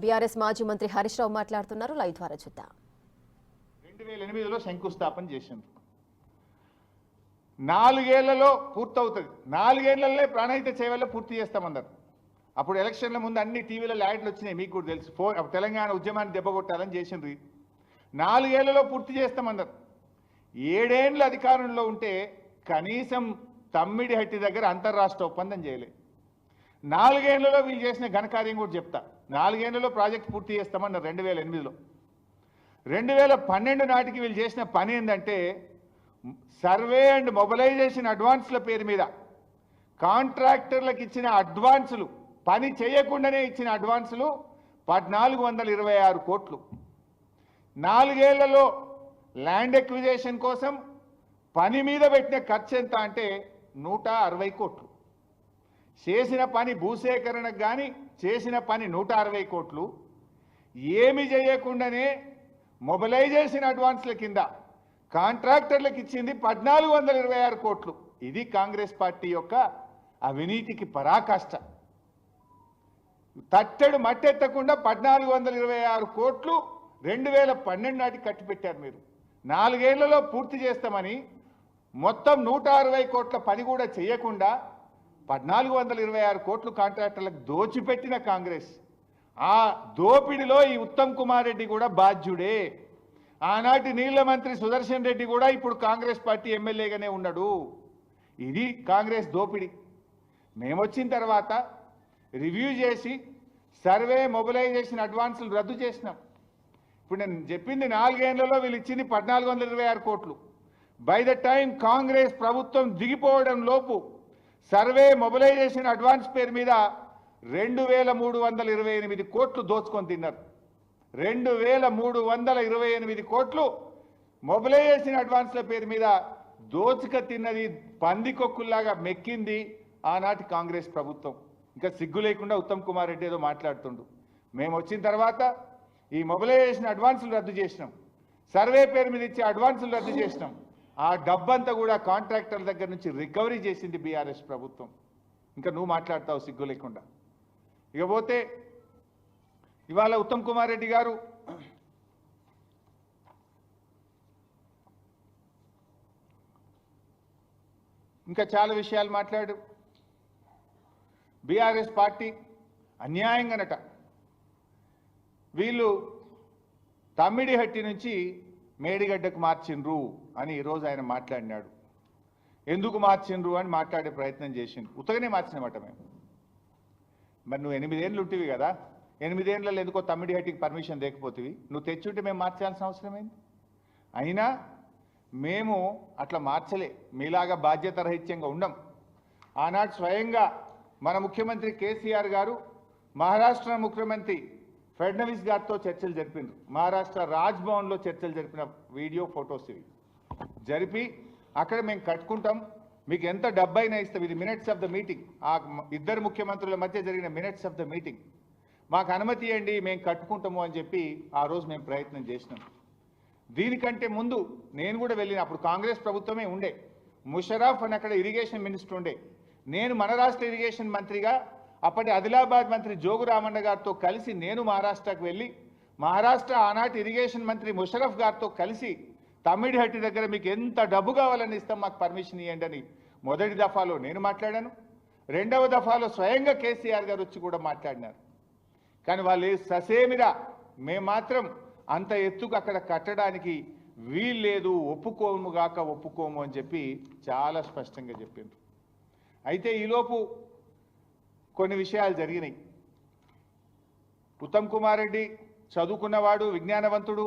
BRS మాజీ మంత్రి హరీష్ రావు మాట్లాడుతున్నారు. లైవ్ ద్వారా చూద్దాం. 2008లో శంకుస్థాపన చేసింది. 4 ఏళ్లలో పూర్తవుతుంది. 4 ఏళ్లలో ప్రాణహిత సేవల్లో పూర్తి చేస్తామన్నారు. అప్పుడు ఎలక్షన్ల ముందు అన్ని టీవీలలో యాడ్లు వచ్చినాయి, మీకు కూడా తెలుసు. తెలంగాణ ఉద్యమాన్ని దెబ్బకొట్టాలని చేసిండ్రు. 4 ఏళ్లలో పూర్తి చేస్తామన్నారు. 7 ఏళ్ళు అధికారంలో ఉంటే కనీసం తమ్మిడిహట్టి దగ్గర అంతర్రాష్ట్ర ఒప్పందం చేయలే. 4 ఏళ్లలో వీళ్ళు చేసిన ఘనకార్యం కూడా చెప్తా. 4 ఏళ్లలో ప్రాజెక్ట్ పూర్తి చేస్తామన్నారు 2008లో. 2012 నాటికి వీళ్ళు చేసిన పని ఏంటంటే సర్వే అండ్ మొబిలైజేషన్ అడ్వాన్స్ల పేరు మీద కాంట్రాక్టర్లకు ఇచ్చిన అడ్వాన్సులు, పని చేయకుండానే ఇచ్చిన అడ్వాన్సులు 1426 కోట్లు. 4 ఏళ్లలో ల్యాండ్ ఎక్విజేషన్ కోసం పని మీద పెట్టిన ఖర్చు ఎంత అంటే 160 కోట్లు. చేసిన పని భూసేకరణకు కానీ చేసిన పని 160 కోట్లు. ఏమి చేయకుండానే మొబిలైజేషన్ అడ్వాన్స్ల కింద కాంట్రాక్టర్లకు ఇచ్చింది 1426 కోట్లు. ఇది కాంగ్రెస్ పార్టీ యొక్క అవినీతికి పరాకాష్ట. తట్టెడు మట్టెత్తకుండా 1426 కోట్లు 2012 నాటికి కట్టిపెట్టారు మీరు. 4 ఏళ్లలో పూర్తి చేస్తామని మొత్తం 160 కోట్ల పని కూడా చేయకుండా 1426 కోట్లు కాంట్రాక్టర్లకు దోచిపెట్టిన కాంగ్రెస్. ఆ దోపిడిలో ఈ ఉత్తమ్ కుమార్ రెడ్డి కూడా బాధ్యుడే. ఆనాటి నీళ్ల మంత్రి సుదర్శన్ రెడ్డి కూడా ఇప్పుడు కాంగ్రెస్ పార్టీ ఎమ్మెల్యేగానే ఉన్నాడు. ఇది కాంగ్రెస్ దోపిడి. మేము వచ్చిన తర్వాత రివ్యూ చేసి సర్వే మొబిలైజేషన్ అడ్వాన్సులు రద్దు చేసినాం. ఇప్పుడు నేను చెప్పింది 4 ఏళ్లలో వీళ్ళు ఇచ్చింది 1426 కోట్లు. బై ద టైం కాంగ్రెస్ ప్రభుత్వం దిగిపోవడం లోపు సర్వే మొబిలైజేషన్ అడ్వాన్స్ పేరు మీద 2328 కోట్లు దోచుకొని తిన్నారు. 2328 కోట్లు మొబిలైజేషన్ అడ్వాన్స్ల పేరు మీద దోచుక తిన్నది, పందికొక్కుల్లాగా మెక్కింది ఆనాటి కాంగ్రెస్ ప్రభుత్వం. ఇంకా సిగ్గు లేకుండా ఉత్తమ్ కుమార్ రెడ్డి ఏదో మాట్లాడుతుండు. మేము వచ్చిన తర్వాత ఈ మొబిలైజేషన్ అడ్వాన్సులు రద్దు చేసినాం, సర్వే పేరు మీద ఇచ్చే అడ్వాన్సులు రద్దు చేసినాం. ఆ డబ్బంతా కూడా కాంట్రాక్టర్ల దగ్గర నుంచి రికవరీ చేసింది బీఆర్ఎస్ ప్రభుత్వం. ఇంకా నువ్వు మాట్లాడతావు సిగ్గు లేకుండా. ఇకపోతే ఇవాళ ఉత్తమ్ కుమార్ రెడ్డి గారు ఇంకా చాలా విషయాలు మాట్లాడు. బీఆర్ఎస్ పార్టీ అన్యాయంగానట వీళ్ళు తమ్మిడిహట్టి నుంచి మేడిగడ్డకు మార్చిండ్రు అని ఈరోజు ఆయన మాట్లాడినాడు. ఎందుకు మార్చిండ్రు అని మాట్లాడే ప్రయత్నం చేసిండు. ఉత్తగానే మార్చినమాట మేము. మరి నువ్వు 8 ఏళ్ళు ఉంటివి కదా, 8 ఏళ్ళలో ఎందుకో తమ్మిడిహట్టికి పర్మిషన్ లేకపోతేవి, నువ్వు తెచ్చుంటే మేము మార్చాల్సిన అవసరం ఏంది? అయినా మేము అట్లా మార్చలే, మీలాగా బాధ్యత రహిత్యంగా ఉండం. ఆనాడు స్వయంగా మన ముఖ్యమంత్రి కేసీఆర్ గారు మహారాష్ట్ర ముఖ్యమంత్రి ఫడ్నవీస్ గారితో చర్చలు జరిపిండ్రు. మహారాష్ట్ర రాజ్భవన్లో చర్చలు జరిపిన వీడియో ఫొటోస్ ఇవి జరిపి అక్కడ మేము కట్టుకుంటాం, మీకు ఎంత డబ్బైనా ఇస్తాం. ఇది మినిట్స్ ఆఫ్ ద మీటింగ్, ఆ ఇద్దరు ముఖ్యమంత్రుల మధ్య జరిగిన మినిట్స్ ఆఫ్ ద మీటింగ్. మాకు అనుమతి ఇవ్వండి, మేము కట్టుకుంటాము అని చెప్పి ఆ రోజు మేము ప్రయత్నం చేసినాం. దీనికంటే ముందు నేను కూడా వెళ్ళిన, అప్పుడు కాంగ్రెస్ ప్రభుత్వమే ఉండే, ముషరఫ్ అని అక్కడ ఇరిగేషన్ మినిస్టర్ ఉండే. నేను మన రాష్ట్ర ఇరిగేషన్ మంత్రిగా అప్పటి ఆదిలాబాద్ మంత్రి జోగు రామన్న గారితో కలిసి నేను మహారాష్ట్రకు వెళ్ళి మహారాష్ట్ర ఆనాటి ఇరిగేషన్ మంత్రి ముషరఫ్ గారితో కలిసి తమ్మిడిహట్టి దగ్గర మీకు ఎంత డబ్బు కావాలని ఇస్తాం, మాకు పర్మిషన్ ఇవ్వండి అని మొదటి దఫాలో నేను మాట్లాడాను. రెండవ దఫాలో స్వయంగా కేసీఆర్ గారు వచ్చి కూడా మాట్లాడినారు. కానీ వాళ్ళు ససేమిరా మేము మాత్రం అంత ఎత్తుకు అక్కడ కట్టడానికి వీల్లేదు, ఒప్పుకోము అని చెప్పి చాలా స్పష్టంగా చెప్పిండ్రు. అయితే ఈలోపు కొన్ని విషయాలు జరిగినాయి. ఉత్తమ్ కుమార్ రెడ్డి చదువుకున్నవాడు, విజ్ఞానవంతుడు,